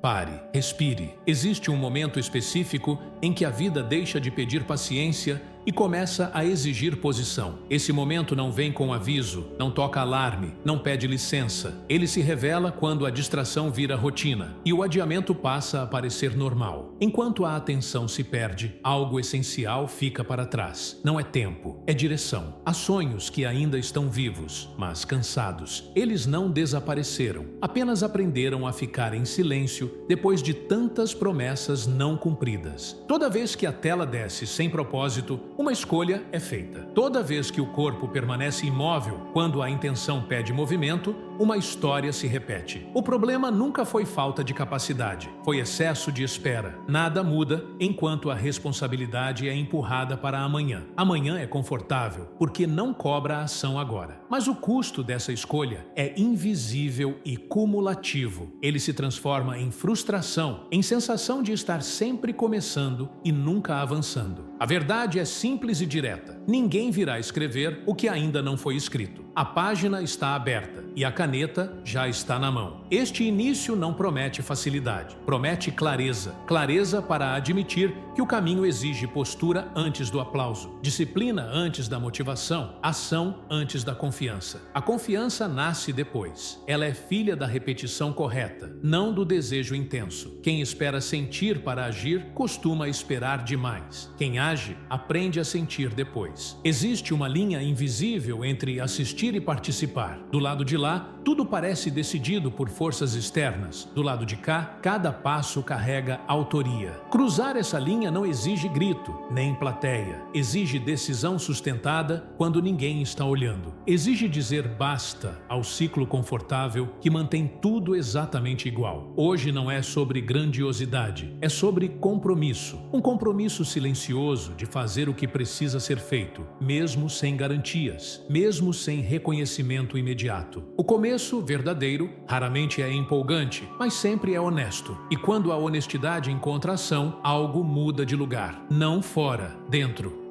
Pare, respire. Existe um momento específico em que a vida deixa de pedir paciência e começa a exigir posição. Esse momento não vem com aviso, não toca alarme, não pede licença. Ele se revela quando a distração vira rotina e o adiamento passa a parecer normal. Enquanto a atenção se perde, algo essencial fica para trás. Não é tempo, é direção. Há sonhos que ainda estão vivos, mas cansados. Eles não desapareceram, apenas aprenderam a ficar em silêncio depois de tantas promessas não cumpridas. Toda vez que a tela desce sem propósito, uma escolha é feita. Toda vez que o corpo permanece imóvel quando a intenção pede movimento, uma história se repete. O problema nunca foi falta de capacidade, foi excesso de espera. Nada muda enquanto a responsabilidade é empurrada para amanhã. Amanhã é confortável porque não cobra a ação agora. Mas o custo dessa escolha é invisível e cumulativo. Ele se transforma em frustração, em sensação de estar sempre começando e nunca avançando. A verdade é simples e direta. Ninguém virá escrever o que ainda não foi escrito. A página está aberta e a caneta já está na mão. Este início não promete facilidade, promete clareza. Clareza para admitir que o caminho exige postura antes do aplauso, disciplina antes da motivação, ação antes da confiança. A confiança nasce depois. Ela é filha da repetição correta, não do desejo intenso. Quem espera sentir para agir costuma esperar demais. Quem age aprende a sentir depois. Existe uma linha invisível entre assistir e participar. Do lado de lá, tudo parece decidido por forças externas. Do lado de cá, cada passo carrega autoria. Cruzar essa linha não exige grito, nem plateia. Exige decisão sustentada quando ninguém está olhando. Exige dizer basta ao ciclo confortável que mantém tudo exatamente igual. Hoje não é sobre grandiosidade, é sobre compromisso. Um compromisso silencioso de fazer o que precisa ser feito, mesmo sem garantias, mesmo sem reconhecimento imediato. O começo verdadeiro raramente é empolgante, mas sempre é honesto. E quando a honestidade encontra ação, algo muda de lugar. Não fora, dentro.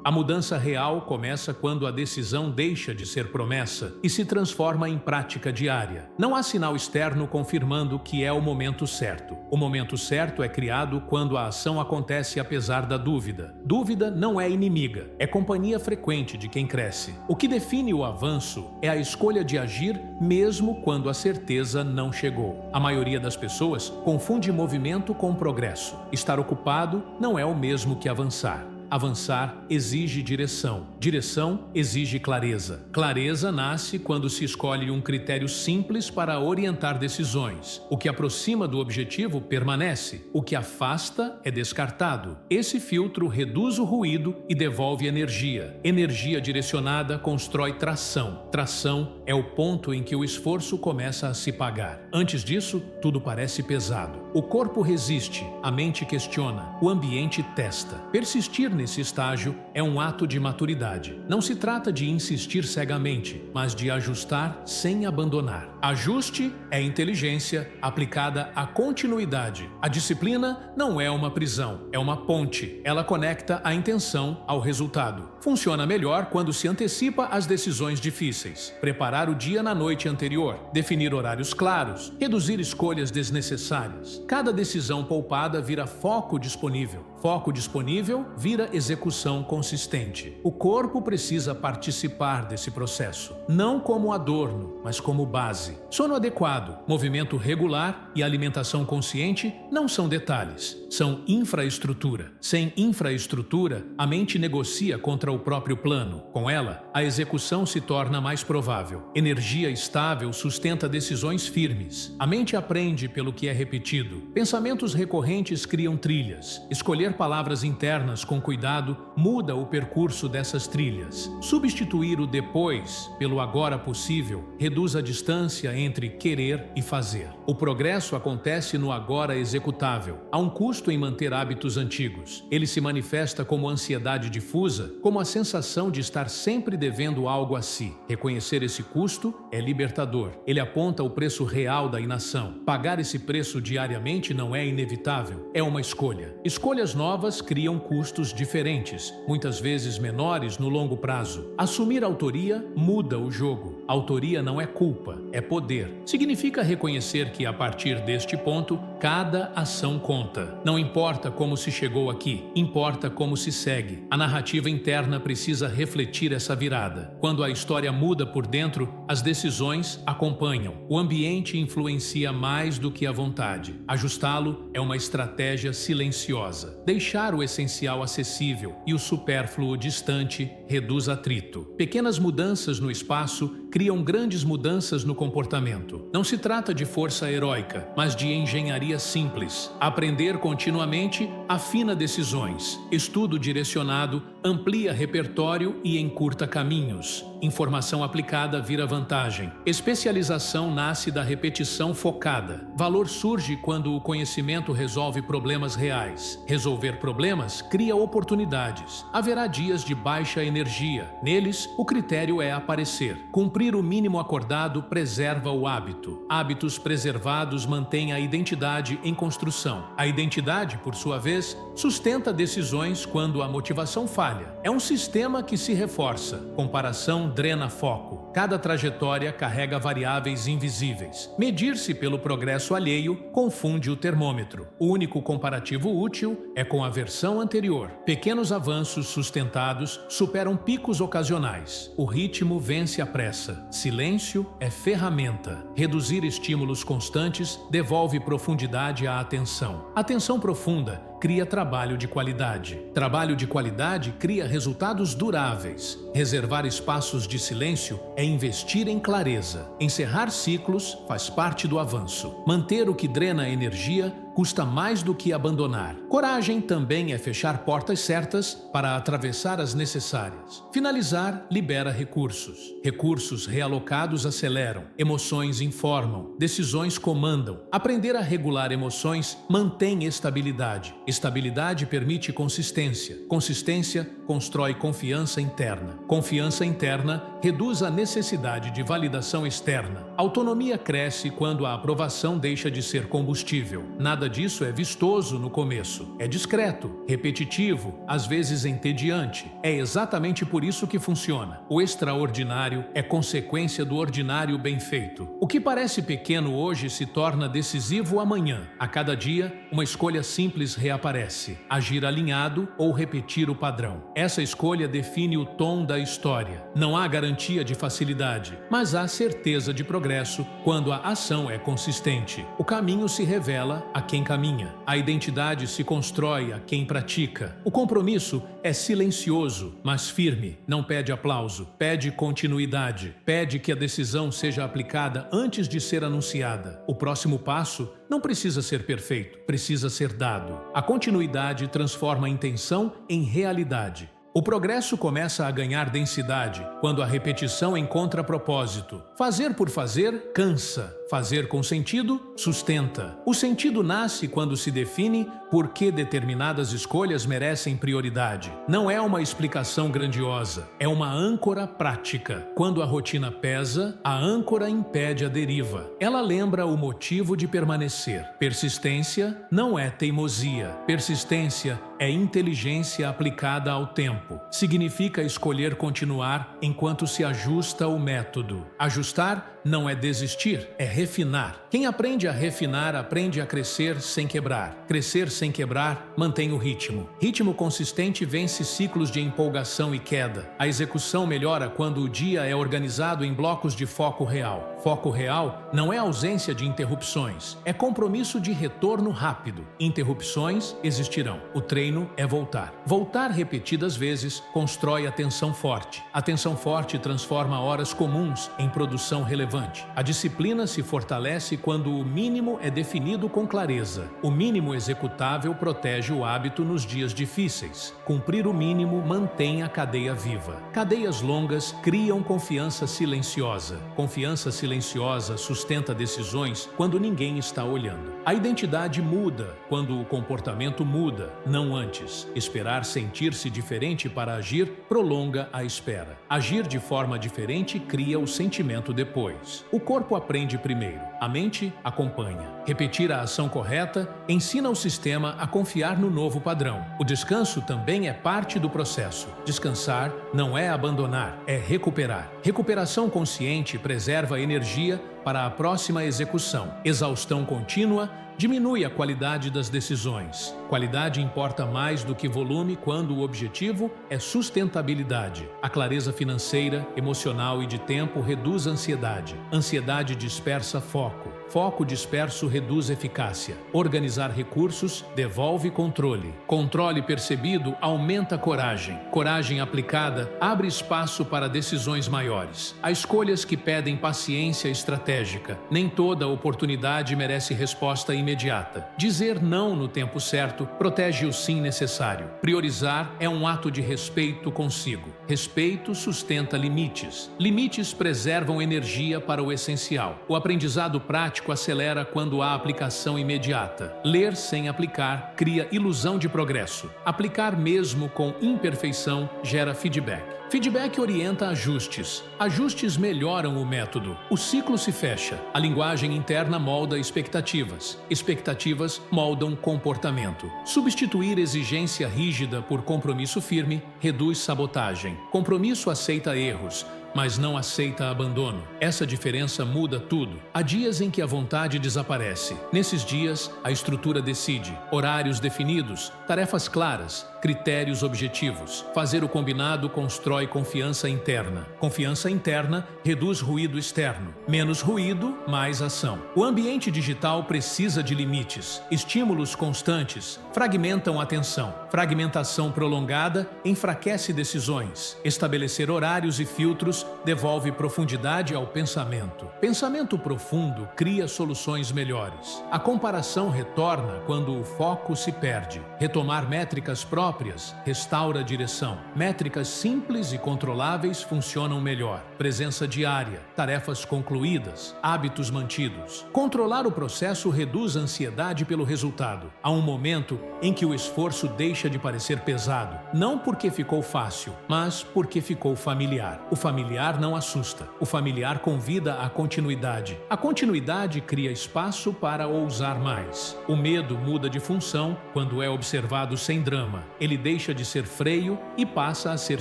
A mudança real começa quando a decisão deixa de ser promessa e se transforma em prática diária. Não há sinal externo confirmando que é o momento certo. O momento certo é criado quando a ação acontece apesar da dúvida. Dúvida não é inimiga, é companhia frequente de quem cresce. O que define o avanço é a escolha de agir mesmo quando a certeza não chegou. A maioria das pessoas confunde movimento com progresso. Estar ocupado não é o mesmo que avançar. Avançar exige direção. Direção exige clareza. Clareza nasce quando se escolhe um critério simples para orientar decisões. O que aproxima do objetivo permanece. O que afasta é descartado. Esse filtro reduz o ruído e devolve energia. Energia direcionada constrói tração. Tração é o ponto em que o esforço começa a se pagar. Antes disso, tudo parece pesado. O corpo resiste, a mente questiona, o ambiente testa. Persistir nesse estágio é um ato de maturidade. Não se trata de insistir cegamente, mas de ajustar sem abandonar. Ajuste é inteligência aplicada à continuidade. A disciplina não é uma prisão, é uma ponte. Ela conecta a intenção ao resultado. Funciona melhor quando se antecipa às decisões difíceis. Preparar o dia na noite anterior, definir horários claros, reduzir escolhas desnecessárias. Cada decisão poupada vira foco disponível. Foco disponível vira execução consistente. O corpo precisa participar desse processo, não como adorno, mas como base. Sono adequado, movimento regular e alimentação consciente não são detalhes, são infraestrutura. Sem infraestrutura, a mente negocia contra o próprio plano. Com ela, a execução se torna mais provável. Energia estável sustenta decisões firmes. A mente aprende pelo que é repetido. Pensamentos recorrentes criam trilhas. Escolher palavras internas com cuidado muda o percurso dessas trilhas. Substituir o depois pelo agora possível reduz a distância entre querer e fazer. O progresso acontece no agora executável. Há um custo em manter hábitos antigos. Ele se manifesta como ansiedade difusa, como a sensação de estar sempre devendo algo a si. Reconhecer esse custo é libertador. Ele aponta o preço real da inação. Pagar esse preço diariamente não é inevitável, é uma escolha. Escolhas novas criam custos diferentes, muitas vezes menores no longo prazo. Assumir autoria muda o jogo. Autoria não é culpa, é poder. Significa reconhecer que, a partir deste ponto, cada ação conta. Não importa como se chegou aqui, importa como se segue. A narrativa interna precisa refletir essa virada. Quando a história muda por dentro, as decisões acompanham. O ambiente influencia mais do que a vontade. Ajustá-lo é uma estratégia silenciosa. Deixar o essencial acessível e o supérfluo distante reduz atrito. Pequenas mudanças no espaço criam grandes mudanças no comportamento. Não se trata de força heróica, mas de engenharia simples. Aprender continuamente afina decisões. Estudo direcionado amplia repertório e encurta caminhos. Informação aplicada vira vantagem. Especialização nasce da repetição focada. Valor surge quando o conhecimento resolve problemas reais. Resolver problemas cria oportunidades. Haverá dias de baixa energia. Neles, o critério é aparecer. Cumprir o mínimo acordado preserva o hábito. Hábitos preservados mantêm a identidade em construção. A identidade, por sua vez, sustenta decisões quando a motivação falha. É um sistema que se reforça. Comparação drena foco. Cada trajetória carrega variáveis invisíveis. Medir-se pelo progresso alheio confunde o termômetro. O único comparativo útil é com a versão anterior. Pequenos avanços sustentados superam picos ocasionais. O ritmo vence a pressa. Silêncio é ferramenta. Reduzir estímulos constantes devolve profundidade à atenção. Atenção profunda cria trabalho de qualidade. Trabalho de qualidade cria resultados duráveis. Reservar espaços de silêncio é investir em clareza. Encerrar ciclos faz parte do avanço. Manter o que drena energia custa mais do que abandonar. Coragem também é fechar portas certas para atravessar as necessárias. Finalizar libera recursos. Recursos realocados aceleram. Emoções informam. Decisões comandam. Aprender a regular emoções mantém estabilidade. Estabilidade permite consistência. Consistência constrói confiança interna. Confiança interna reduz a necessidade de validação externa. Autonomia cresce quando a aprovação deixa de ser combustível. Nada disso é vistoso no começo. É discreto, repetitivo, às vezes entediante. É exatamente por isso que funciona. O extraordinário é consequência do ordinário bem feito. O que parece pequeno hoje se torna decisivo amanhã. A cada dia, uma escolha simples reaparece. Agir alinhado ou repetir o padrão. Essa escolha define o tom da história. Não há garantia de facilidade, mas há certeza de progresso quando a ação é consistente. O caminho se revela a quem caminha. A identidade se constrói a quem pratica. O compromisso é silencioso, mas firme. Não pede aplauso, pede continuidade. Pede que a decisão seja aplicada antes de ser anunciada. O próximo passo não precisa ser perfeito, precisa ser dado. A continuidade transforma a intenção em realidade. O progresso começa a ganhar densidade quando a repetição encontra propósito. Fazer por fazer cansa. Fazer com sentido sustenta. O sentido nasce quando se define por que determinadas escolhas merecem prioridade. Não é uma explicação grandiosa, é uma âncora prática. Quando a rotina pesa, a âncora impede a deriva. Ela lembra o motivo de permanecer. Persistência não é teimosia. Persistência é inteligência aplicada ao tempo. Significa escolher continuar enquanto se ajusta o método. Ajustar não é desistir, é refinar. Quem aprende a refinar, aprende a crescer sem quebrar. Crescer sem quebrar, mantém o ritmo. Ritmo consistente vence ciclos de empolgação e queda. A execução melhora quando o dia é organizado em blocos de foco real. Foco real não é ausência de interrupções, é compromisso de retorno rápido. Interrupções existirão. O treino é voltar. Voltar repetidas vezes constrói atenção forte. Atenção forte transforma horas comuns em produção relevante. A disciplina se fortalece quando o mínimo é definido com clareza. O mínimo executável protege o hábito nos dias difíceis. Cumprir o mínimo mantém a cadeia viva. Cadeias longas criam confiança silenciosa. Confiança silenciosa sustenta decisões quando ninguém está olhando. A identidade muda quando o comportamento muda, não antes. Esperar sentir-se diferente para agir prolonga a espera. Agir de forma diferente cria o sentimento depois. O corpo aprende primeiro. a mente acompanha. Repetir a ação correta ensina o sistema a confiar no novo padrão. O descanso também é parte do processo. Descansar não é abandonar, é recuperar. Recuperação consciente preserva a energia para a próxima execução. Exaustão contínua diminui a qualidade das decisões. Qualidade importa mais do que volume quando o objetivo é sustentabilidade. A clareza financeira, emocional e de tempo reduz a ansiedade. Ansiedade dispersa foco. Foco disperso reduz eficácia. Organizar recursos devolve controle. Controle percebido aumenta a coragem. Coragem aplicada abre espaço para decisões maiores. Há escolhas que pedem paciência estratégica. Nem toda oportunidade merece resposta imediata. Dizer não no tempo certo protege o sim necessário. Priorizar é um ato de respeito consigo. Respeito sustenta limites. Limites preservam energia para o essencial. O aprendizado prático acelera quando há aplicação imediata. Ler sem aplicar cria ilusão de progresso. Aplicar mesmo com imperfeição gera feedback. Feedback orienta ajustes. Ajustes melhoram o método. O ciclo se fecha. A linguagem interna molda expectativas. Expectativas moldam comportamento. Substituir exigência rígida por compromisso firme reduz sabotagem. Compromisso aceita erros, mas não aceita abandono. Essa diferença muda tudo. Há dias em que a vontade desaparece. Nesses dias, a estrutura decide. Horários definidos, tarefas claras, critérios objetivos. Fazer o combinado constrói confiança interna. Confiança interna reduz ruído externo. Menos ruído, mais ação. O ambiente digital precisa de limites. Estímulos constantes fragmentam a atenção. Fragmentação prolongada enfraquece decisões. Estabelecer horários e filtros devolve profundidade ao pensamento. Pensamento profundo cria soluções melhores. A comparação retorna quando o foco se perde. Retomar métricas próprias restaura a direção. Métricas simples e controláveis funcionam melhor. Presença diária, tarefas concluídas, hábitos mantidos. Controlar o processo reduz a ansiedade pelo resultado. Há um momento em que o esforço deixa de parecer pesado, não porque ficou fácil, mas porque ficou familiar. O familiar não assusta. O familiar convida à continuidade. A continuidade cria espaço para ousar mais. O medo muda de função quando é observado sem drama. Ele deixa de ser freio e passa a ser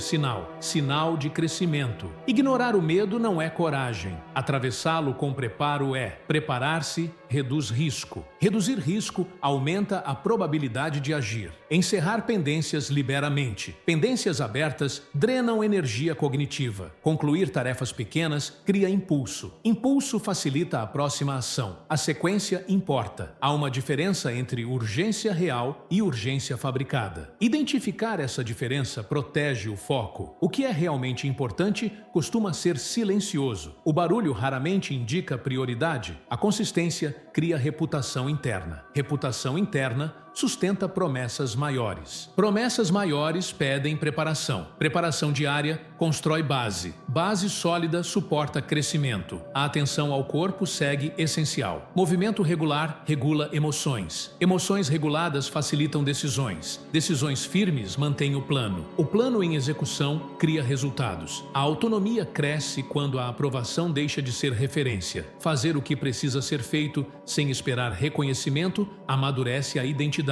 sinal. Sinal de crescimento. Ignorar o medo não é coragem. Atravessá-lo com preparo é. Preparar-se reduz risco. Reduzir risco aumenta a probabilidade de agir. Encerrar pendências libera a mente. Pendências abertas drenam energia cognitiva. Concluir tarefas pequenas cria impulso. Impulso facilita a próxima ação. A sequência importa. Há uma diferença entre urgência real e urgência fabricada. Identificar essa diferença protege o foco. O que é realmente importante costuma ser silencioso. O barulho raramente indica prioridade. A consistência cria reputação interna. Reputação interna sustenta promessas maiores. Promessas maiores pedem preparação. Preparação diária constrói base. Base sólida suporta crescimento. A atenção ao corpo segue essencial. Movimento regular regula emoções. Emoções reguladas facilitam decisões. Decisões firmes mantêm o plano. O plano em execução cria resultados. A autonomia cresce quando a aprovação deixa de ser referência. Fazer o que precisa ser feito sem esperar reconhecimento amadurece a identidade.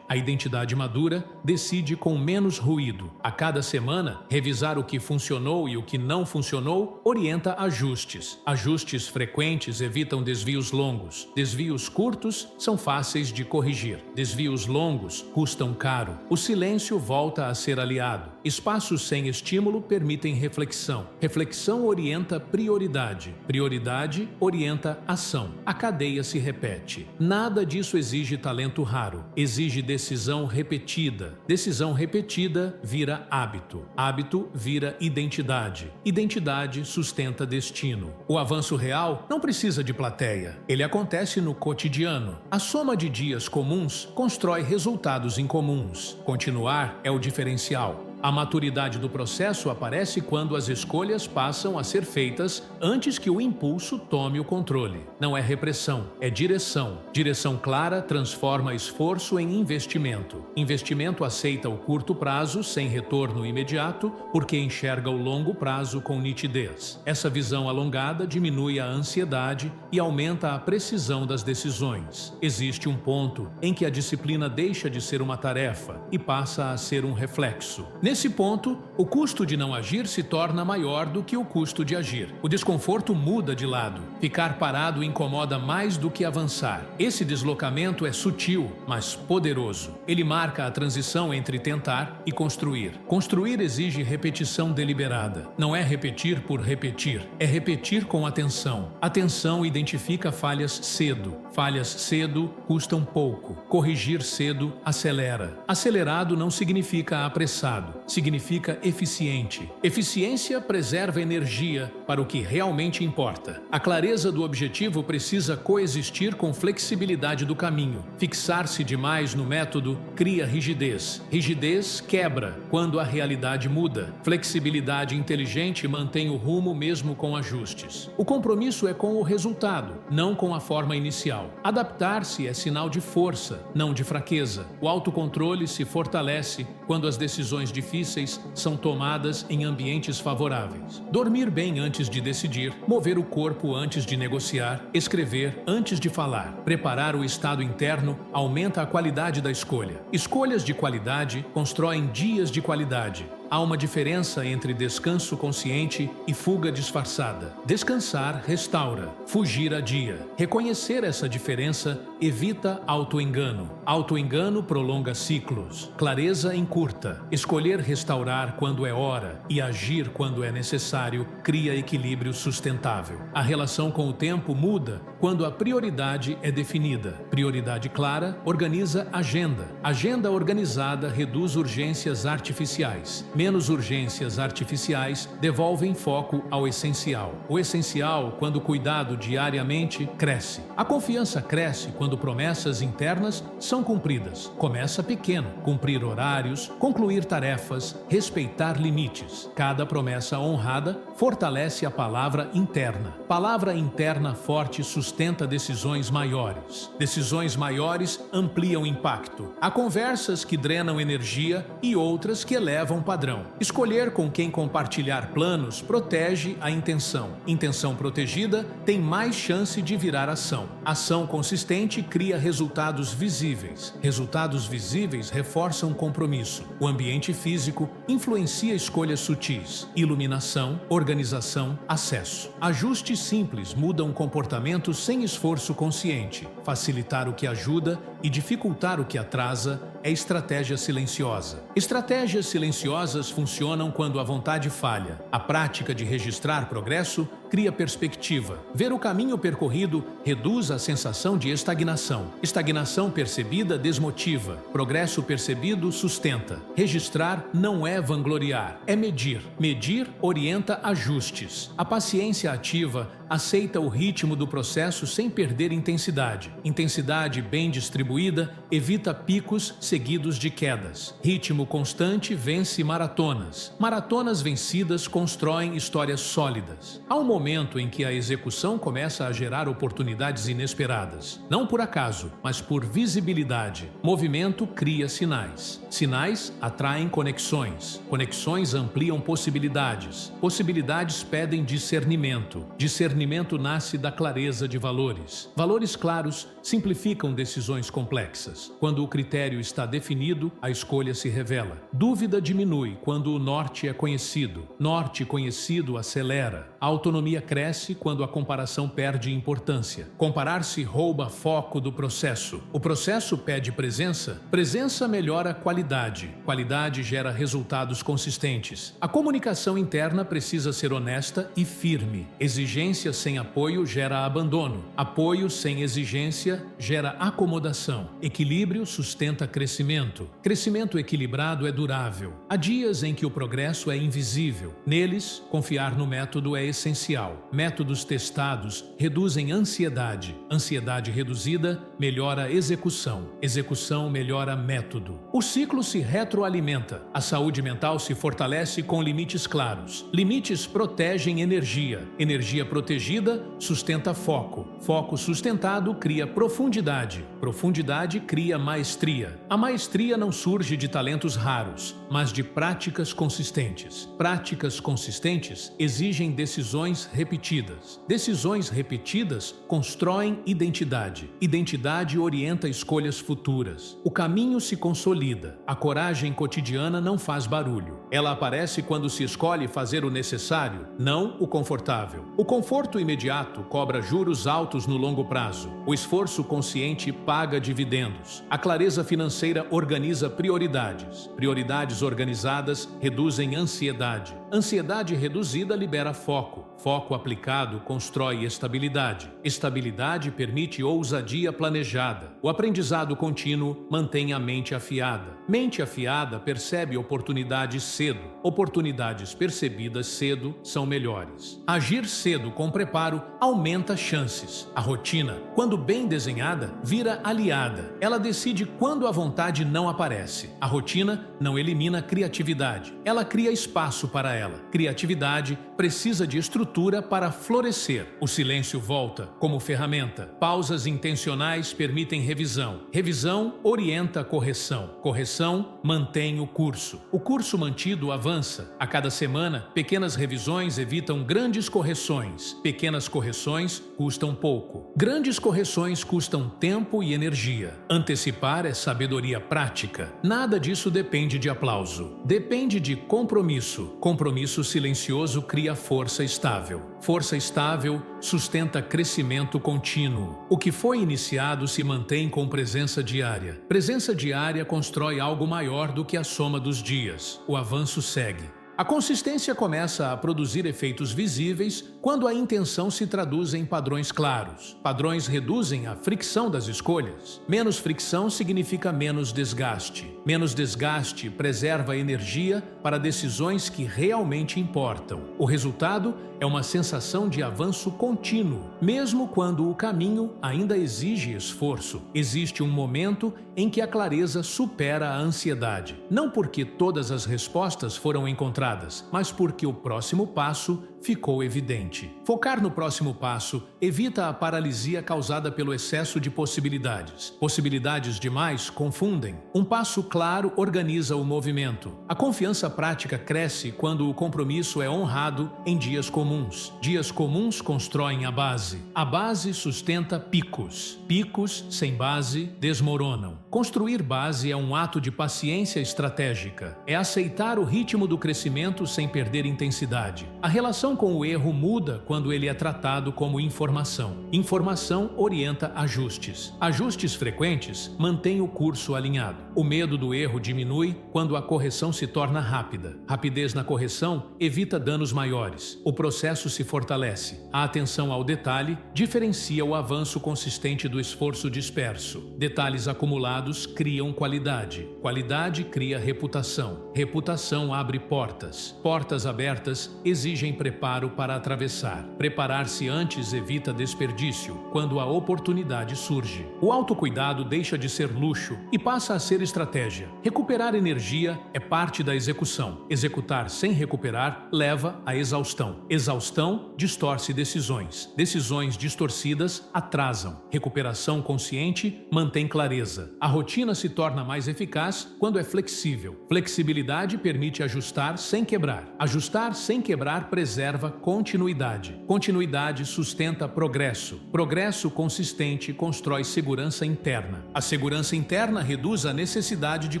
A identidade madura decide com menos ruído. A cada semana, revisar o que funcionou e o que não funcionou orienta ajustes. Ajustes frequentes evitam desvios longos. Desvios curtos são fáceis de corrigir. Desvios longos custam caro. O silêncio volta a ser aliado. Espaços sem estímulo permitem reflexão. Reflexão orienta prioridade. Prioridade orienta ação. A cadeia se repete. Nada disso exige talento raro. Exige decisão repetida. Decisão repetida vira hábito. Hábito vira identidade. Identidade sustenta destino. O avanço real não precisa de plateia. Ele acontece no cotidiano. A soma de dias comuns constrói resultados incomuns. Continuar é o diferencial. A maturidade do processo aparece quando as escolhas passam a ser feitas antes que o impulso tome o controle. Não é repressão, é direção. Direção clara transforma esforço em investimento. Investimento aceita o curto prazo sem retorno imediato porque enxerga o longo prazo com nitidez. Essa visão alongada diminui a ansiedade e aumenta a precisão das decisões. Existe um ponto em que a disciplina deixa de ser uma tarefa e passa a ser um reflexo. Nesse ponto, o custo de não agir se torna maior do que o custo de agir. O desconforto muda de lado. Ficar parado incomoda mais do que avançar. Esse deslocamento é sutil, mas poderoso. Ele marca a transição entre tentar e construir. Construir exige repetição deliberada. Não é repetir por repetir, é repetir com atenção. Atenção identifica falhas cedo. Falhas cedo custam pouco. Corrigir cedo acelera. Acelerado não significa apressado, significa eficiente. Eficiência preserva energia para o que realmente importa. A clareza do objetivo precisa coexistir com flexibilidade do caminho. Fixar-se demais no método cria rigidez. Rigidez quebra quando a realidade muda. Flexibilidade inteligente mantém o rumo mesmo com ajustes. O compromisso é com o resultado, não com a forma inicial. Adaptar-se é sinal de força, não de fraqueza. O autocontrole se fortalece quando as decisões difíceis são tomadas em ambientes favoráveis. Dormir bem antes de decidir, mover o corpo antes de negociar, escrever antes de falar. Preparar o estado interno aumenta a qualidade da escolha. Escolhas de qualidade constroem dias de qualidade. Há uma diferença entre descanso consciente e fuga disfarçada. Descansar restaura, fugir adia. Reconhecer essa diferença evita autoengano. Autoengano prolonga ciclos. Clareza encurta. Escolher restaurar quando é hora e agir quando é necessário cria equilíbrio sustentável. A relação com o tempo muda quando a prioridade é definida. Prioridade clara organiza agenda. Agenda organizada reduz urgências artificiais. Menos urgências artificiais devolvem foco ao essencial. O essencial, quando cuidado diariamente, cresce. A confiança cresce quando promessas internas são cumpridas. Começa pequeno, cumprir horários, concluir tarefas, respeitar limites. Cada promessa honrada fortalece a palavra interna. Palavra interna forte sustenta decisões maiores. Decisões maiores ampliam impacto. Há conversas que drenam energia e outras que elevam padrão. Escolher com quem compartilhar planos protege a intenção. Intenção protegida tem mais chance de virar ação. Ação consistente cria resultados visíveis. Resultados visíveis reforçam compromisso. O ambiente físico influencia escolhas sutis. Iluminação, organização, acesso. Ajustes simples mudam comportamento sem esforço consciente. Facilitar o que ajuda e dificultar o que atrasa é estratégia silenciosa. Estratégias silenciosas funcionam quando a vontade falha. A prática de registrar progresso cria perspectiva. Ver o caminho percorrido reduz a sensação de estagnação. Estagnação percebida desmotiva. Progresso percebido sustenta. Registrar não é vangloriar, é medir. Medir orienta ajustes. A paciência ativa aceita o ritmo do processo sem perder intensidade. Intensidade bem distribuída evita picos seguidos de quedas. Ritmo constante vence maratonas. Maratonas vencidas constroem histórias sólidas. Há um momento em que a execução começa a gerar oportunidades inesperadas. Não por acaso, mas por visibilidade. Movimento cria sinais. Sinais atraem conexões. Conexões ampliam possibilidades. Possibilidades pedem discernimento. Discernimento nasce da clareza de valores. Valores claros simplificam decisões complexas. Quando o critério está definido, a escolha se revela. Dúvida diminui quando o norte é conhecido. Norte conhecido acelera. A autonomia cresce quando a comparação perde importância. Comparar-se rouba foco do processo. O processo pede presença. Presença melhora qualidade. Qualidade gera resultados consistentes. A comunicação interna precisa ser honesta e firme. Exigências Exigência sem apoio gera abandono. Apoio sem exigência gera acomodação. Equilíbrio sustenta crescimento. Crescimento equilibrado é durável. Há dias em que o progresso é invisível. Neles, confiar no método é essencial. Métodos testados reduzem ansiedade. Ansiedade reduzida melhora a execução. Execução melhora método. O ciclo se retroalimenta. A saúde mental se fortalece com limites claros. Limites protegem energia. Energia protegida sustenta foco. Foco sustentado cria profundidade. Profundidade cria maestria. A maestria não surge de talentos raros, mas de práticas consistentes. Práticas consistentes exigem decisões repetidas. Decisões repetidas constroem identidade. Identidade orienta escolhas futuras. O caminho se consolida. A coragem cotidiana não faz barulho. Ela aparece quando se escolhe fazer o necessário, não o confortável. O conforto imediato cobra juros altos no longo prazo. O esforço consciente paga dividendos. A clareza financeira organiza prioridades. Prioridades organizadas reduzem ansiedade. Ansiedade reduzida libera foco. Foco aplicado constrói estabilidade. Estabilidade permite ousadia planejada. O aprendizado contínuo mantém a mente afiada. Mente afiada percebe oportunidades cedo. Oportunidades percebidas cedo são melhores. Agir cedo com preparo aumenta chances. A rotina, quando bem desenhada, vira aliada. Ela decide quando a vontade não aparece. A rotina não elimina criatividade. Ela cria espaço para ela. Criatividade precisa de estrutura para florescer. O silêncio volta como ferramenta. Pausas intencionais permitem revisão. Revisão orienta a correção. Correção mantém o curso. O curso mantido avança. A cada semana, pequenas revisões evitam grandes correções. Pequenas correções custam pouco. Grandes correções custam tempo e energia. Antecipar é sabedoria prática. Nada disso depende de aplauso. Depende de compromisso. Compromisso silencioso cria força estável. Força estável sustenta crescimento contínuo. O que foi iniciado se mantém com presença diária. Presença diária constrói algo maior do que a soma dos dias. O avanço segue. A consistência começa a produzir efeitos visíveis quando a intenção se traduz em padrões claros. Padrões reduzem a fricção das escolhas. Menos fricção significa menos desgaste. Menos desgaste preserva energia para decisões que realmente importam. O resultado é uma sensação de avanço contínuo, mesmo quando o caminho ainda exige esforço. Existe um momento em que a clareza supera a ansiedade. Não porque todas as respostas foram encontradas, mas porque o próximo passo ficou evidente. Focar no próximo passo evita a paralisia causada pelo excesso de possibilidades. Possibilidades demais confundem. Um passo claro organiza o movimento. A confiança prática cresce quando o compromisso é honrado em dias comuns. Dias comuns constroem a base. A base sustenta picos. Picos sem base desmoronam. Construir base é um ato de paciência estratégica. É aceitar o ritmo do crescimento sem perder intensidade. A relação com o erro muda quando ele é tratado como informação. Informação orienta ajustes. Ajustes frequentes mantêm o curso alinhado. O medo do erro diminui quando a correção se torna rápida. Rapidez na correção evita danos maiores. O processo se fortalece. A atenção ao detalhe diferencia o avanço consistente do esforço disperso. Detalhes acumulados criam qualidade. Qualidade cria reputação. Reputação abre portas. Portas abertas exigem preparo para atravessar. Preparar-se antes evita desperdício quando a oportunidade surge. O autocuidado deixa de ser luxo e passa a ser estratégia. Recuperar energia é parte da execução. Executar sem recuperar leva à exaustão. Exaustão distorce decisões. Decisões distorcidas atrasam. Recuperação consciente mantém clareza. A rotina se torna mais eficaz quando é flexível. Flexibilidade permite ajustar sem quebrar. Ajustar sem quebrar preserva continuidade. Continuidade sustenta progresso. Progresso consistente constrói segurança interna. A segurança interna reduz a necessidade de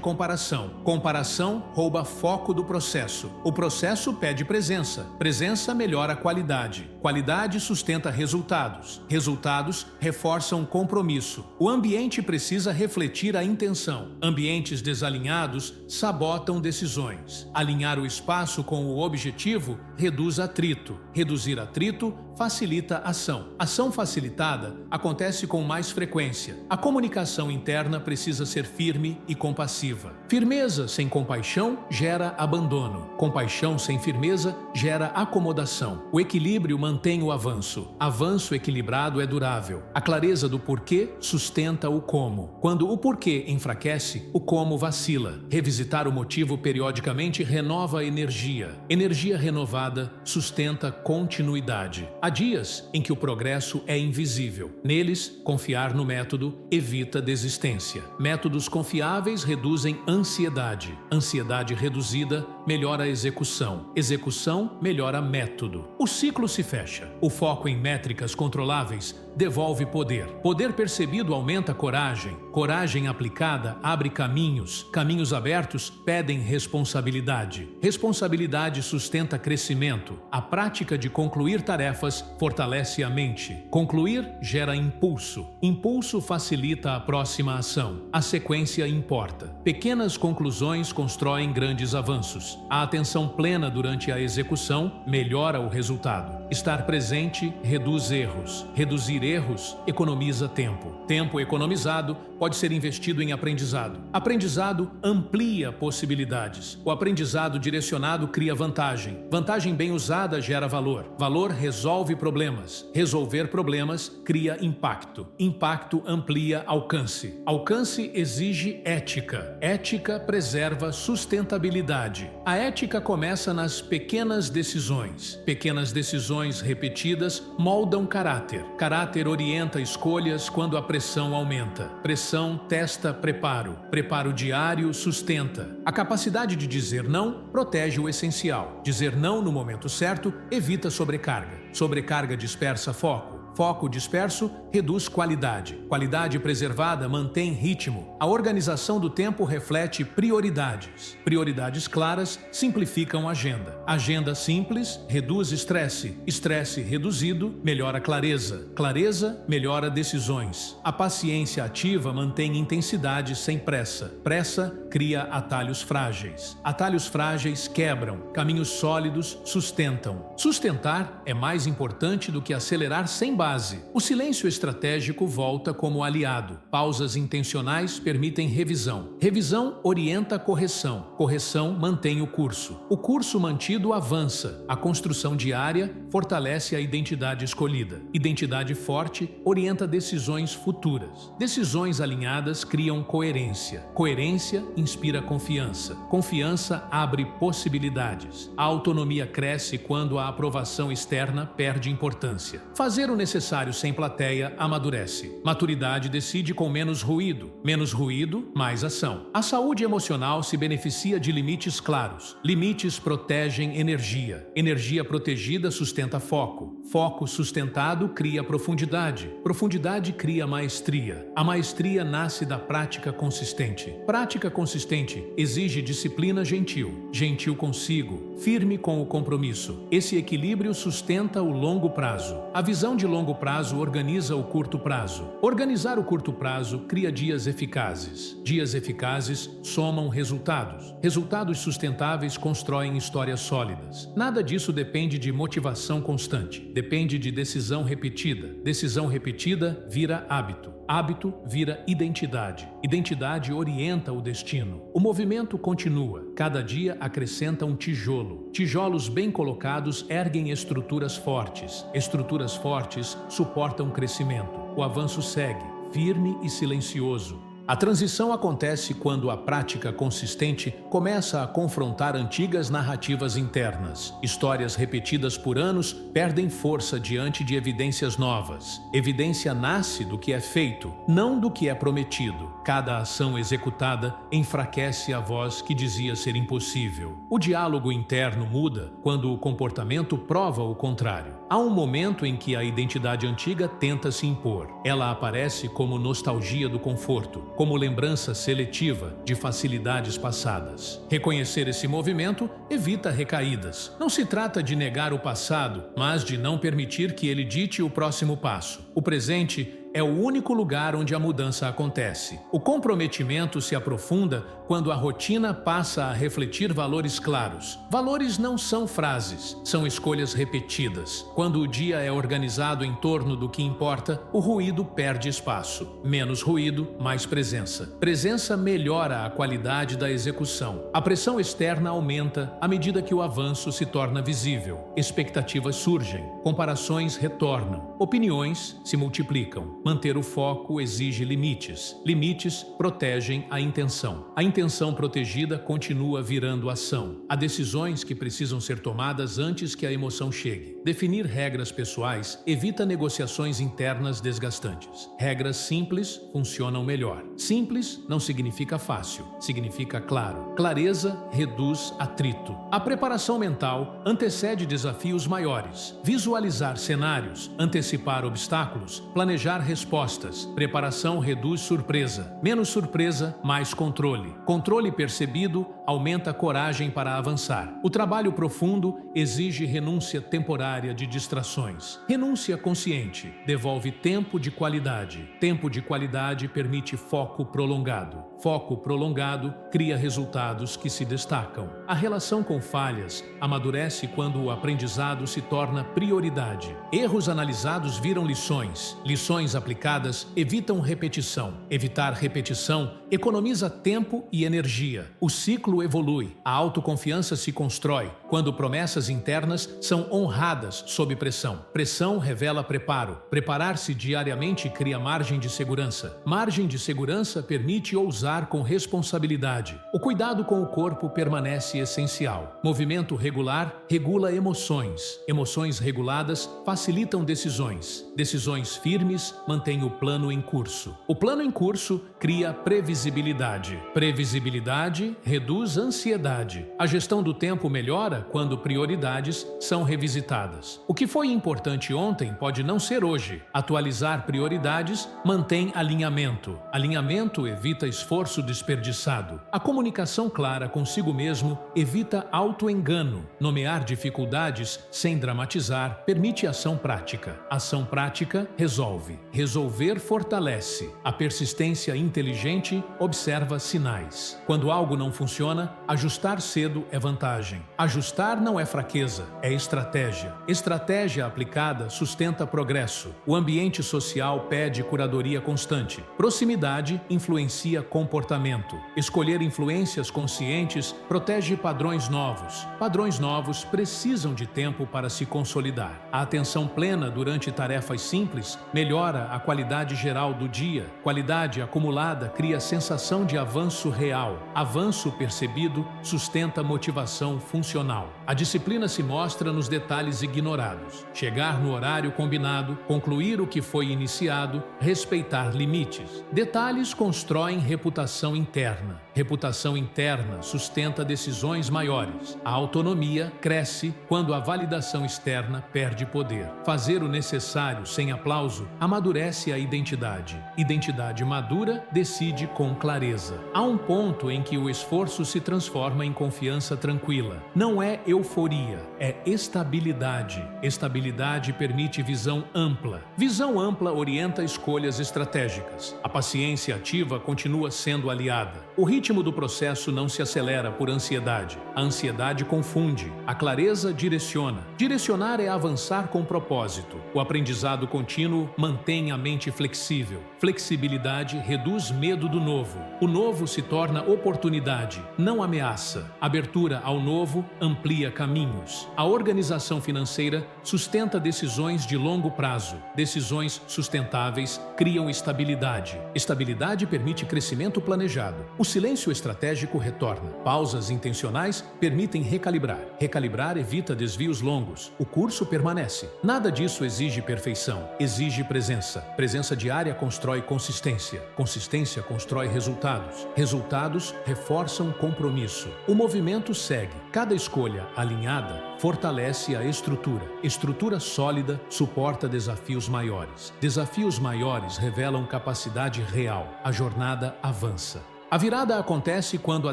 comparação. Comparação rouba foco do processo. O processo pede presença. Presença melhora a qualidade. Qualidade sustenta resultados. Resultados reforçam compromisso. O ambiente precisa refletir a intenção. Ambientes desalinhados sabotam decisões. Alinhar o espaço com o objetivo reduz atrito. Reduzir atrito facilita ação. Ação facilitada acontece com mais frequência. A comunicação interna precisa ser firme e compassiva. Firmeza sem compaixão gera abandono. Compaixão sem firmeza gera acomodação. O equilíbrio mantém o avanço. Avanço equilibrado é durável. A clareza do porquê sustenta o como. Quando o porquê enfraquece, o como vacila. Revisitar o motivo periodicamente renova a energia. Energia renovada sustenta continuidade. Há dias em que o progresso é invisível. Neles, confiar no método evita desistência. Métodos confiáveis reduzem ansiedade. Ansiedade reduzida melhora a execução. Execução melhora método. O ciclo se fecha. O foco em métricas controláveis devolve poder. Poder percebido aumenta coragem. Coragem aplicada abre caminhos. Caminhos abertos pedem responsabilidade. Responsabilidade sustenta crescimento. A prática de concluir tarefas fortalece a mente. Concluir gera impulso. Impulso facilita a próxima ação. A sequência importa. Pequenas conclusões constroem grandes avanços. A atenção plena durante a execução melhora o resultado. Estar presente reduz erros. Reduzir erros economiza tempo. Tempo economizado pode ser investido em aprendizado. Aprendizado amplia possibilidades. O aprendizado direcionado cria vantagem. Vantagem bem usada gera valor. Valor resolve problemas. Resolver problemas cria impacto. Impacto amplia alcance. Alcance exige ética. Ética preserva sustentabilidade. A ética começa nas pequenas decisões. Pequenas decisões repetidas moldam caráter. Caráter orienta escolhas quando a pressão aumenta. Pressão testa preparo. Preparo diário sustenta. A capacidade de dizer não protege o essencial. Dizer não no momento certo evita sobrecarga. Sobrecarga dispersa foco. Foco disperso reduz qualidade. Qualidade preservada mantém ritmo. A organização do tempo reflete prioridades. Prioridades claras simplificam a agenda. Agenda simples reduz estresse. Estresse reduzido melhora clareza. Clareza melhora decisões. A paciência ativa mantém intensidade sem pressa. Pressa cria atalhos frágeis. Atalhos frágeis quebram. Caminhos sólidos sustentam. Sustentar é mais importante do que acelerar sem base. O silêncio estratégico volta como aliado. Pausas intencionais permitem revisão. Revisão orienta correção. Correção mantém o curso. O curso mantido avança. A construção diária fortalece a identidade escolhida. Identidade forte orienta decisões futuras. Decisões alinhadas criam coerência. Coerência inspira confiança. Confiança abre possibilidades. A autonomia cresce quando a aprovação externa perde importância. Fazer o necessário sem plateia amadurece. Maturidade decide com menos ruído. Menos ruído, mais ação. A saúde emocional se beneficia de limites claros. Limites protegem energia. Energia protegida sustenta foco. Foco sustentado cria profundidade. Profundidade cria maestria. A maestria nasce da prática consistente. Prática consistente exige disciplina gentil. Gentil consigo. Firme com o compromisso. Esse equilíbrio sustenta o longo prazo. A visão de longo prazo organiza o curto prazo. Organizar o curto prazo cria dias eficazes. Dias eficazes somam resultados. Resultados sustentáveis constroem histórias sólidas. Nada disso depende de motivação constante. Depende de decisão repetida. Decisão repetida vira hábito. Hábito vira identidade. Identidade orienta o destino. O movimento continua. Cada dia acrescenta um tijolo. Tijolos bem colocados erguem estruturas fortes. Estruturas fortes suportam crescimento. O avanço segue, firme e silencioso. A transição acontece quando a prática consistente começa a confrontar antigas narrativas internas. Histórias repetidas por anos perdem força diante de evidências novas. Evidência nasce do que é feito, não do que é prometido. Cada ação executada enfraquece a voz que dizia ser impossível. O diálogo interno muda quando o comportamento prova o contrário. Há um momento em que a identidade antiga tenta se impor. Ela aparece como nostalgia do conforto, como lembrança seletiva de facilidades passadas. Reconhecer esse movimento evita recaídas. Não se trata de negar o passado, mas de não permitir que ele dite o próximo passo. O presente é o único lugar onde a mudança acontece. O comprometimento se aprofunda quando a rotina passa a refletir valores claros. Valores não são frases, são escolhas repetidas. Quando o dia é organizado em torno do que importa, o ruído perde espaço. Menos ruído, mais presença. Presença melhora a qualidade da execução. A pressão externa aumenta à medida que o avanço se torna visível. Expectativas surgem, comparações retornam, opiniões se multiplicam. Manter o foco exige limites. Limites protegem a intenção. A intenção protegida continua virando ação. Há decisões que precisam ser tomadas antes que a emoção chegue. Definir regras pessoais evita negociações internas desgastantes. Regras simples funcionam melhor. Simples não significa fácil, significa claro. Clareza reduz atrito. A preparação mental antecede desafios maiores. Visualizar cenários, antecipar obstáculos, planejar respostas. Preparação reduz surpresa. Menos surpresa, mais controle. Controle percebido aumenta a coragem para avançar. O trabalho profundo exige renúncia temporária de distrações. Renúncia consciente devolve tempo de qualidade. Tempo de qualidade permite foco prolongado. Foco prolongado cria resultados que se destacam. A relação com falhas amadurece quando o aprendizado se torna prioridade. Erros analisados viram lições. Lições aplicadas evitam repetição. Evitar repetição economiza tempo e energia. O ciclo evolui. A autoconfiança se constrói quando promessas internas são honradas sob pressão. Pressão revela preparo. Preparar-se diariamente cria margem de segurança. Margem de segurança permite ousar com responsabilidade. O cuidado com o corpo permanece essencial. Movimento regular regula emoções. Emoções reguladas facilitam decisões. Decisões firmes mantêm o plano em curso. O plano em curso cria previsibilidade. Previsibilidade reduz ansiedade. A gestão do tempo melhora quando prioridades são revisitadas. O que foi importante ontem pode não ser hoje. Atualizar prioridades mantém alinhamento. Alinhamento evita esforço desperdiçado. A comunicação clara consigo mesmo evita autoengano. Nomear dificuldades sem dramatizar permite ação prática. Ação prática resolve. Resolver fortalece. A persistência inteligente observa sinais. Quando algo não funciona, ajustar cedo é vantagem. Ajustar não é fraqueza, é estratégia. Estratégia aplicada sustenta progresso. O ambiente social pede curadoria constante. Proximidade influencia comportamento. Escolher influências conscientes protege padrões novos. Padrões novos precisam de tempo para se consolidar. A atenção plena durante tarefas simples melhora a qualidade geral do dia. Qualidade acumulada cria sensação de avanço real. Avanço percebido sustenta motivação funcional. A disciplina se mostra nos detalhes ignorados. Chegar no horário combinado, concluir o que foi iniciado, respeitar limites. Detalhes constroem reputação interna. Reputação interna sustenta decisões maiores. A autonomia cresce quando a validação externa perde poder. Fazer o necessário sem aplauso amadurece a identidade. Identidade madura decide com clareza. Há um ponto em que o esforço se transforma em confiança tranquila. Não é euforia, é estabilidade. Estabilidade permite visão ampla. Visão ampla orienta escolhas estratégicas. A paciência ativa continua sendo aliada. O ritmo do processo não se acelera por ansiedade. A ansiedade confunde. A clareza direciona. Direcionar é avançar com propósito. O aprendizado contínuo mantém a mente flexível. Flexibilidade reduz medo do novo. O novo se torna oportunidade, não ameaça. Abertura ao novo amplia caminhos. A organização financeira sustenta decisões de longo prazo. Decisões sustentáveis criam estabilidade. Estabilidade permite crescimento planejado. O silêncio estratégico retorna. Pausas intencionais permitem recalibrar. Recalibrar evita desvios longos. O curso permanece. Nada disso exige perfeição. Exige presença. Presença diária constrói consistência. Consistência constrói resultados. Resultados reforçam compromisso. O movimento segue. Cada escolha alinhada fortalece a estrutura. Estrutura sólida suporta desafios maiores. Desafios maiores revelam capacidade real. A jornada avança. A virada acontece quando a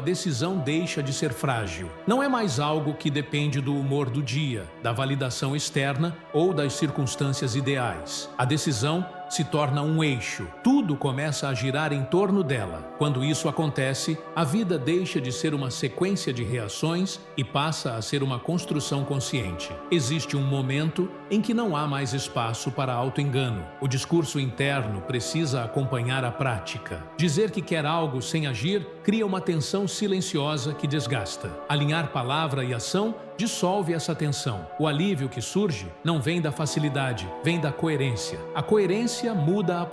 decisão deixa de ser frágil. Não é mais algo que depende do humor do dia, da validação externa ou das circunstâncias ideais. A decisão se torna um eixo. Tudo começa a girar em torno dela. Quando isso acontece, a vida deixa de ser uma sequência de reações e passa a ser uma construção consciente. Existe um momento em que não há mais espaço para auto-engano. O discurso interno precisa acompanhar a prática. Dizer que quer algo sem agir cria uma tensão silenciosa que desgasta. Alinhar palavra e ação dissolve essa tensão. O alívio que surge não vem da facilidade, vem da coerência. A coerência muda a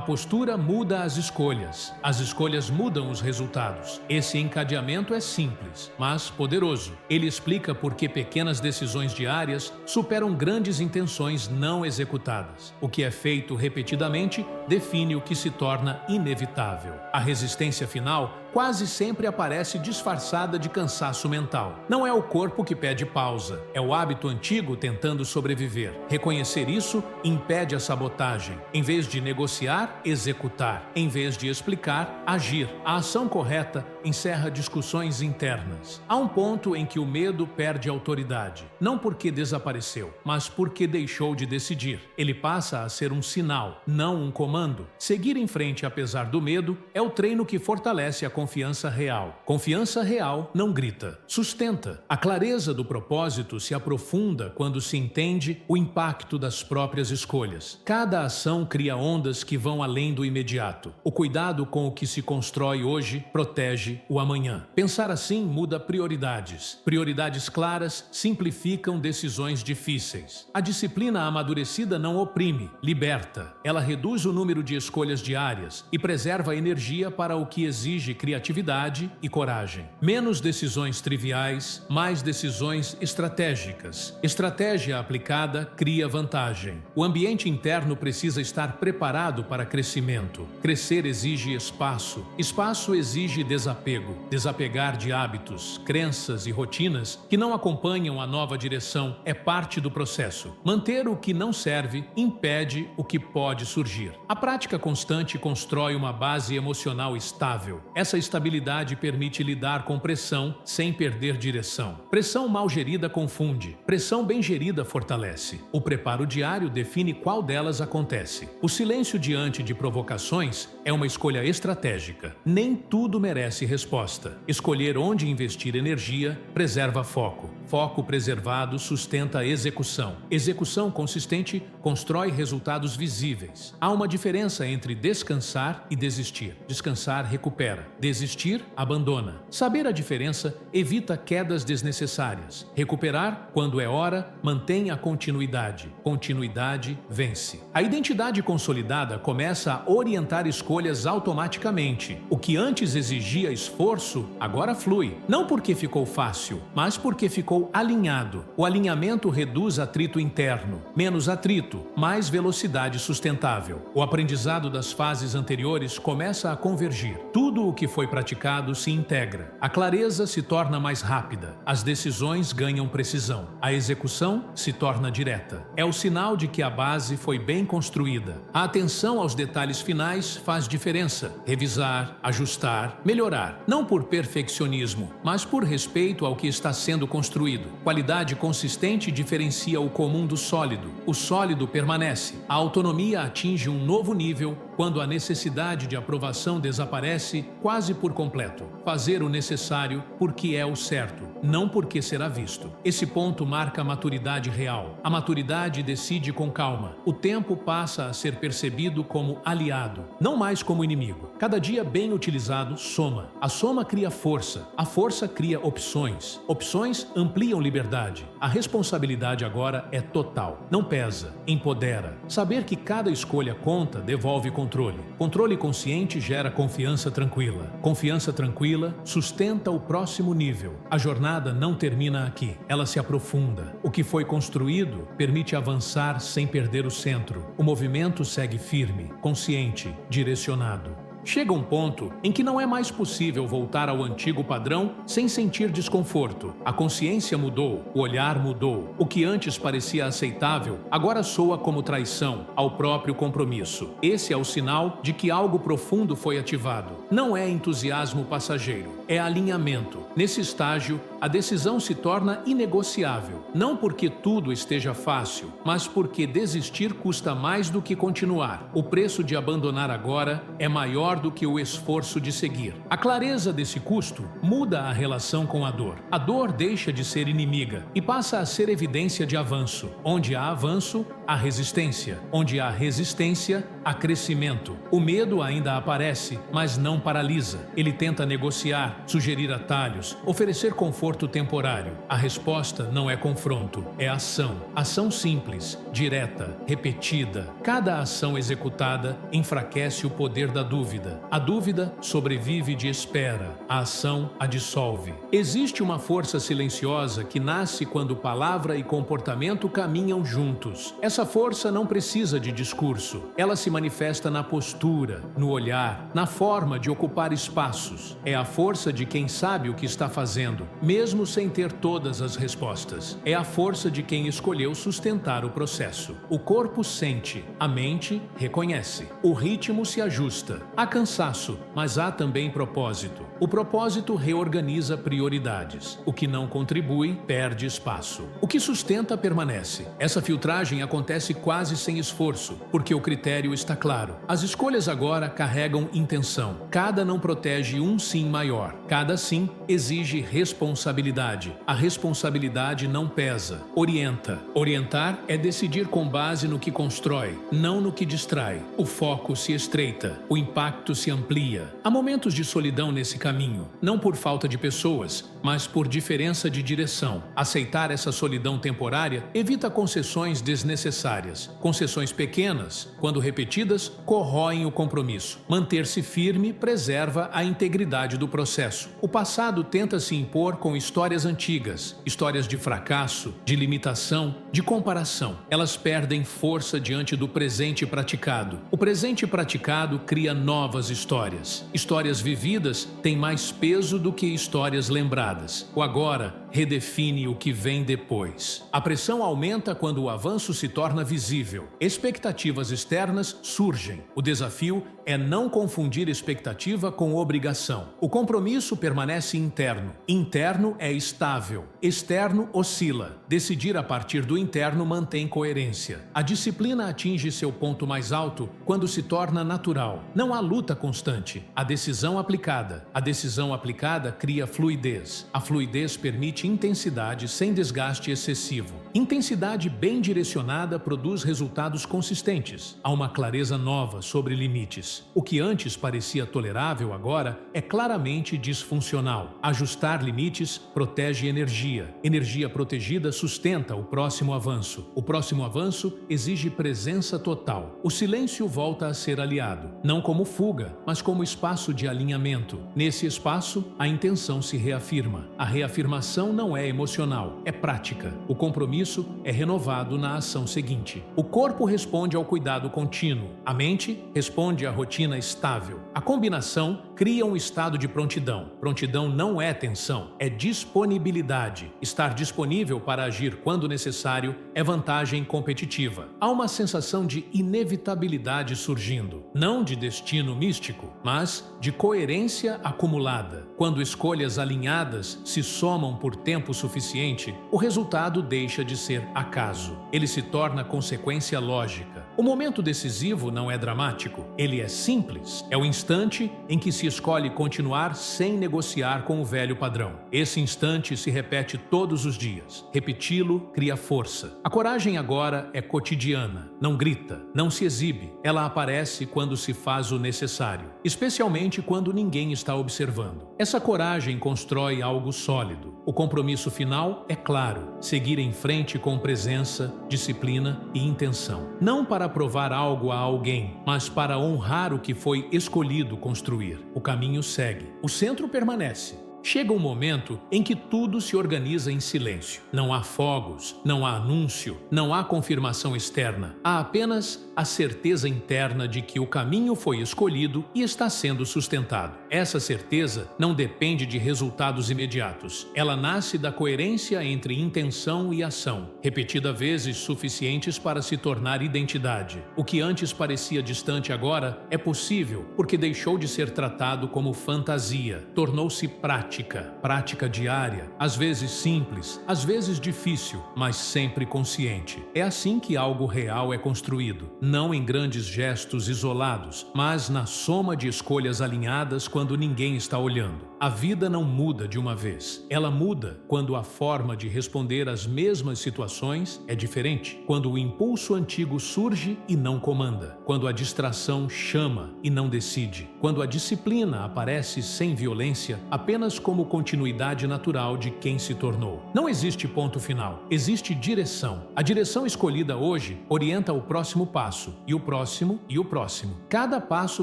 postura muda as escolhas mudam os resultados. Esse encadeamento é simples, mas poderoso. Ele explica por que pequenas decisões diárias superam grandes intenções não executadas. O que é feito repetidamente define o que se torna inevitável. A resistência final quase sempre aparece disfarçada de cansaço mental. Não é o corpo que pede pausa, é o hábito antigo tentando sobreviver. Reconhecer isso impede a sabotagem. Em vez de negociar, executar. Em vez de explicar, agir. A ação correta encerra discussões internas. Há um ponto em que o medo perde autoridade. Não porque desapareceu, mas porque deixou de decidir. Ele passa a ser um sinal, não um comando. Seguir em frente apesar do medo é o treino que fortalece a confiança real. Confiança real não grita, sustenta. A clareza do propósito se aprofunda quando se entende o impacto das próprias escolhas. Cada ação cria ondas que vão além do imediato. O cuidado com o que se constrói hoje protege o amanhã. Pensar assim muda prioridades. Prioridades claras simplificam decisões difíceis. A disciplina amadurecida não oprime, liberta. Ela reduz o número de escolhas diárias e preserva a energia para o que exige criatividade e coragem. Menos decisões triviais, mais decisões estratégicas. Estratégia aplicada cria vantagem. O ambiente interno precisa estar preparado para crescimento. Crescer exige espaço. Espaço exige desapego. Desapegar de hábitos, crenças e rotinas que não acompanham a nova direção é parte do processo. Manter o que não serve impede o que pode surgir. A prática constante constrói uma base emocional estável. Essa estabilidade permite lidar com pressão sem perder direção. Pressão mal gerida confunde. Pressão bem gerida fortalece. O preparo diário define qual delas acontece. O silêncio diante de provocações é uma escolha estratégica. Nem tudo merece resposta. Escolher onde investir energia preserva foco. Foco preservado sustenta a execução. Execução consistente constrói resultados visíveis. Há uma diferença entre descansar e desistir. Descansar recupera. Desistir abandona. Saber a diferença evita quedas desnecessárias. Recuperar, quando é hora, mantém a continuidade. Continuidade vence. A identidade consolidada começa a orientar escolhas automaticamente. O que antes exigia esforço, agora flui. Não porque ficou fácil, mas porque ficou alinhado. O alinhamento reduz atrito interno. Menos atrito, mais velocidade sustentável. O aprendizado das fases anteriores começa a convergir. Tudo o que foi praticado se integra. A clareza se torna mais rápida. As decisões ganham precisão. A execução se torna direta. É o sinal de que a base foi bem construída. A atenção aos detalhes finais faz diferença. Revisar, ajustar, melhorar. Não por perfeccionismo, mas por respeito ao que está sendo construído. Qualidade consistente diferencia o comum do sólido. O sólido permanece. A autonomia atinge um novo nível quando a necessidade de aprovação desaparece quase por completo. Fazer o necessário porque é o certo, não porque será visto. Esse ponto marca a maturidade real. A maturidade decide com calma. O tempo passa a ser percebido como aliado, não mais como inimigo. Cada dia bem utilizado soma. A soma cria força. A força cria opções. Opções ampliam liberdade. A responsabilidade agora é total. Não pesa, empodera. Saber que cada escolha conta devolve controle. Controle consciente gera confiança tranquila. Confiança tranquila sustenta o próximo nível. A jornada não termina aqui, ela se aprofunda. O que foi construído permite avançar sem perder o centro. O movimento segue firme, consciente, direcionado. Chega um ponto em que não é mais possível voltar ao antigo padrão sem sentir desconforto. A consciência mudou, o olhar mudou. O que antes parecia aceitável, agora soa como traição ao próprio compromisso. Esse é o sinal de que algo profundo foi ativado. Não é entusiasmo passageiro, é alinhamento. Nesse estágio, A decisão se torna inegociável, não porque tudo esteja fácil, mas porque desistir custa mais do que continuar. O preço de abandonar agora é maior do que o esforço de seguir. A clareza desse custo muda a relação com a dor. A dor deixa de ser inimiga e passa a ser evidência de avanço. Onde há avanço, há resistência. Onde há resistência, há crescimento. O medo ainda aparece, mas não paralisa. Ele tenta negociar, sugerir atalhos, oferecer conforto temporário. A resposta não é confronto, é ação. Ação simples, direta, repetida. Cada ação executada enfraquece o poder da dúvida. A dúvida sobrevive de espera. A ação a dissolve. Existe uma força silenciosa que nasce quando palavra e comportamento caminham juntos. Essa força não precisa de discurso. Ela se manifesta na postura, no olhar, na forma de ocupar espaços. É a força de quem sabe o que está fazendo, mesmo sem ter todas as respostas. É a força de quem escolheu sustentar o processo. O corpo sente, a mente reconhece. O ritmo se ajusta. Há cansaço, mas há também propósito. O propósito reorganiza prioridades. O que não contribui, perde espaço. O que sustenta, permanece. Essa filtragem acontece quase sem esforço, porque o critério está claro. As escolhas agora carregam intenção. Cada não protege um sim maior. Cada sim exige responsabilidade. A responsabilidade não pesa, orienta. Orientar é decidir com base no que constrói, não no que distrai. O foco se estreita, o impacto se amplia. Há momentos de solidão nesse caminho, não por falta de pessoas, mas por diferença de direção. Aceitar essa solidão temporária evita concessões desnecessárias. Concessões pequenas, quando repetidas, corroem o compromisso. Manter-se firme preserva a integridade do processo. O passado tenta se impor com histórias antigas, histórias de fracasso, de limitação, de comparação. Elas perdem força diante do presente praticado. O presente praticado cria novas histórias. Histórias vividas têm mais peso do que histórias lembradas. O agora redefine o que vem depois. A pressão aumenta quando o avanço se torna visível. Expectativas externas surgem. O desafio é não confundir expectativa com obrigação. O compromisso permanece interno. Interno é estável. Externo oscila. Decidir a partir do interno mantém coerência. A disciplina atinge seu ponto mais alto quando se torna natural. Não há luta constante. A decisão aplicada. A decisão aplicada cria fluidez. A fluidez permite intensidade sem desgaste excessivo. Intensidade bem direcionada produz resultados consistentes. Há uma clareza nova sobre limites. O que antes parecia tolerável agora é claramente disfuncional. Ajustar limites protege energia. Energia protegida sustenta o próximo avanço. O próximo avanço exige presença total. O silêncio volta a ser aliado, não como fuga, mas como espaço de alinhamento. Nesse espaço, a intenção se reafirma. A reafirmação não é emocional, é prática. O compromisso é renovado na ação seguinte. O corpo responde ao cuidado contínuo. A mente responde à rotina estável. A combinação cria um estado de prontidão. Prontidão não é tensão, é disponibilidade. Estar disponível para agir quando necessário é vantagem competitiva. Há uma sensação de inevitabilidade surgindo, não de destino místico, mas de coerência acumulada. Quando escolhas alinhadas se somam por tempo suficiente, o resultado deixa de ser acaso. Ele se torna consequência lógica. O momento decisivo não é dramático, ele é simples. É o instante em que se escolhe continuar sem negociar com o velho padrão. Esse instante se repete todos os dias. Repeti-lo cria força. A coragem agora é cotidiana, não grita, não se exibe. Ela aparece quando se faz o necessário, especialmente quando ninguém está observando. Essa coragem constrói algo sólido. O compromisso final é claro, seguir em frente com presença, disciplina e intenção. Não para provar algo a alguém, mas para honrar o que foi escolhido construir. O caminho segue. O centro permanece. Chega um momento em que tudo se organiza em silêncio. Não há fogos, não há anúncio, não há confirmação externa. Há apenas a certeza interna de que o caminho foi escolhido e está sendo sustentado. Essa certeza não depende de resultados imediatos. Ela nasce da coerência entre intenção e ação, repetida vezes suficientes para se tornar identidade. O que antes parecia distante agora é possível porque deixou de ser tratado como fantasia, tornou-se prática, prática diária, às vezes simples, às vezes difícil, mas sempre consciente. É assim que algo real é construído, não em grandes gestos isolados, mas na soma de escolhas alinhadas quando ninguém está olhando. A vida não muda de uma vez. Ela muda quando a forma de responder às mesmas situações é diferente, quando o impulso antigo surge e não comanda, quando a distração chama e não decide, quando a disciplina aparece sem violência, apenas como continuidade natural de quem se tornou. Não existe ponto final, existe direção. A direção escolhida hoje orienta o próximo passo, e o próximo e o próximo. Cada passo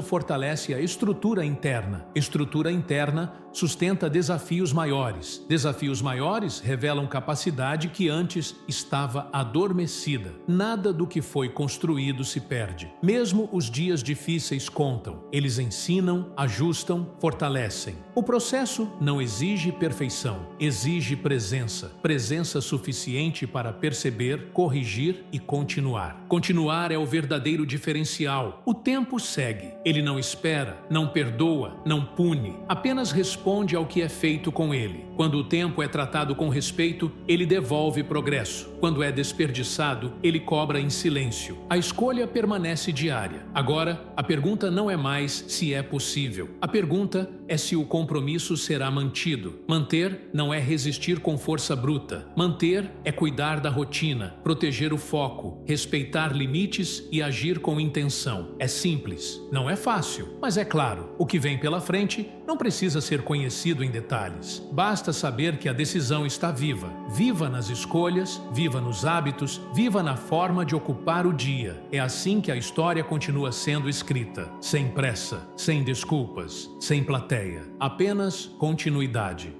fortalece a estrutura interna. Estrutura interna sustenta desafios maiores. Desafios maiores revelam capacidade que antes estava adormecida. Nada do que foi construído se perde. Mesmo os dias difíceis contam. Eles ensinam, ajustam, fortalecem. O processo não exige perfeição, exige presença. Presença suficiente para perceber, corrigir e continuar. Continuar é o verdadeiro diferencial. O tempo segue. Ele não espera, não perdoa, não pune, apenas responde ao que é feito com ele. Quando o tempo é tratado com respeito, ele devolve progresso. Quando é desperdiçado, ele cobra em silêncio. A escolha permanece diária. Agora, a pergunta não é mais se é possível. A pergunta é se o compromisso será mantido. Manter não é resistir com força bruta. Manter é cuidar da rotina, proteger o foco, respeitar limites e agir com intenção. É simples, não é fácil, mas é claro. O que vem pela frente não precisa ser conhecido em detalhes. Basta saber que a decisão está viva. Viva nas escolhas, viva nos hábitos, viva na forma de ocupar o dia. É assim que a história continua sendo escrita. Sem pressa, sem desculpas, sem plateia. Apenas continuidade.